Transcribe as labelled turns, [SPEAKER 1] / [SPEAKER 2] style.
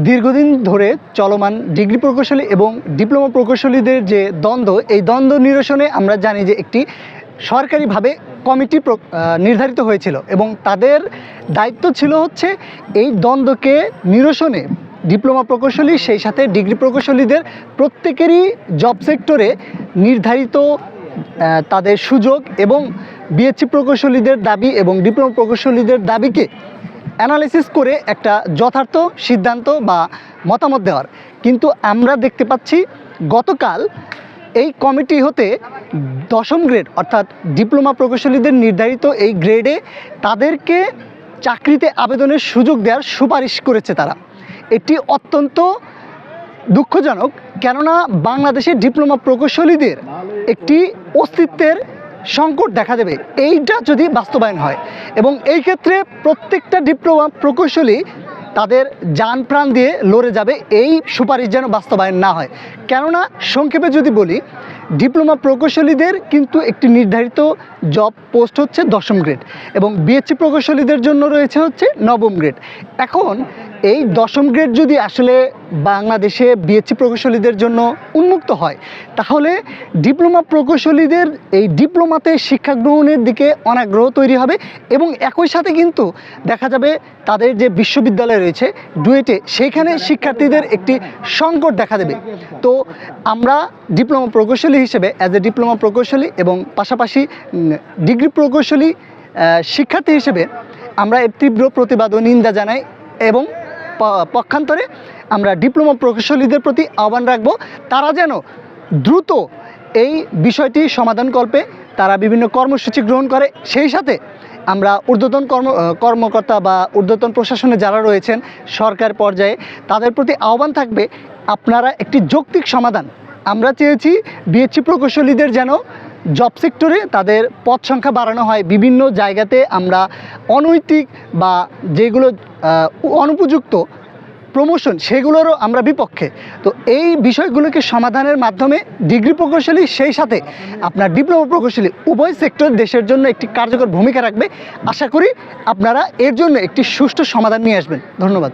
[SPEAKER 1] দীর্ঘদিন ধরে চলমান ডিগ্রি প্রকৌশলী এবং ডিপ্লোমা প্রকৌশলীদের যে দ্বন্দ্ব, এই দ্বন্দ্ব নিরসনে আমরা জানি যে একটি সরকারিভাবে কমিটি নির্ধারিত হয়েছিল এবং তাদের দায়িত্ব ছিল হচ্ছে এই দ্বন্দ্বকে নিরসনে ডিপ্লোমা প্রকৌশলী সেই সাথে ডিগ্রি প্রকৌশলীদের প্রত্যেকেরই জব সেক্টরে নির্ধারিত তাদের সুযোগ এবং বিএসসি প্রকৌশলীদের দাবি এবং ডিপ্লোমা প্রকৌশলীদের দাবিকে অ্যানালাইসিস করে একটা যথার্থ সিদ্ধান্ত বা মতামত দেওয়ার। কিন্তু আমরা দেখতে পাচ্ছি গতকাল এই কমিটি হতে 10ম গ্রেড অর্থাৎ ডিপ্লোমা প্রকৌশলীদের নির্ধারিত এই গ্রেডে তাদেরকে চাকরিতে আবেদনের সুযোগ দেওয়ার সুপারিশ করেছে তারা। এটি অত্যন্ত দুঃখজনক, কেননা বাংলাদেশের ডিপ্লোমা প্রকৌশলীদের একটি অস্তিত্বের সংকট দেখা দেবে এইটা যদি বাস্তবায়ন হয়। এবং এই ক্ষেত্রে প্রত্যেকটা ডিপ্লোমা প্রকৌশলী তাদের জান প্রাণ দিয়ে লড়ে যাবে এই সুপারিশ যেন বাস্তবায়ন না হয়। কেননা সংক্ষেপে যদি বলি, ডিপ্লোমা প্রকৌশলীদের কিন্তু একটি নির্ধারিত জব পোস্ট হচ্ছে 10ম গ্রেড এবং বিএসসি প্রকৌশলীদের জন্য রয়েছে হচ্ছে 9ম গ্রেড। এখন এই 10ম গ্রেড যদি আসলে বাংলাদেশে বিএসসি প্রকৌশলীদের জন্য উন্মুক্ত হয়, তাহলে ডিপ্লোমা প্রকৌশলীদের এই ডিপ্লোমাতে শিক্ষা গ্রহণের দিকে অনাগ্রহ তৈরি হবে এবং একই সাথে কিন্তু দেখা যাবে তাদের যে বিশ্ববিদ্যালয় রয়েছে ডুয়েটে, সেইখানে শিক্ষার্থীদের একটি সংকট দেখা দেবে। তো আমরা ডিপ্লোমা প্রকৌশলী হিসেবে অ্যাজ এ ডিপ্লোমা প্রকৌশলী এবং পাশাপাশি ডিগ্রি প্রকৌশলী শিক্ষার্থী হিসেবে আমরা এর তীব্র প্রতিবাদ ও নিন্দা জানাই এবং পক্ষান্তরে আমরা ডিপ্লোমা প্রকৌশলীদের প্রতি আহ্বান রাখব তারা যেন দ্রুত এই বিষয়টি সমাধানকল্পে তারা বিভিন্ন কর্মসূচি গ্রহণ করে। সেই সাথে আমরা ঊর্ধ্বতন কর্মকর্তা বা ঊর্ধ্বতন প্রশাসনে যারা রয়েছেন সরকার পর্যায়ে, তাদের প্রতি আহ্বান থাকবে আপনারা একটি যৌক্তিক সমাধান। আমরা চেয়েছি বিএসসি প্রকৌশলীদের যেন জব সেক্টরে তাদের পদ সংখ্যা বাড়ানো হয়। বিভিন্ন জায়গাতে আমরা অনৈতিক বা যেগুলো অনুপযুক্ত প্রমোশন, সেগুলোরও আমরা বিপক্ষে। তো এই বিষয়গুলোকে সমাধানের মাধ্যমে ডিগ্রি প্রকৌশলী সেই সাথে আপনার ডিপ্লোমা প্রকৌশলী উভয় সেক্টর দেশের জন্য একটি কার্যকর ভূমিকা রাখবে। আশা করি আপনারা এর জন্য একটি সুষ্ঠু সমাধান নিয়ে আসবেন। ধন্যবাদ।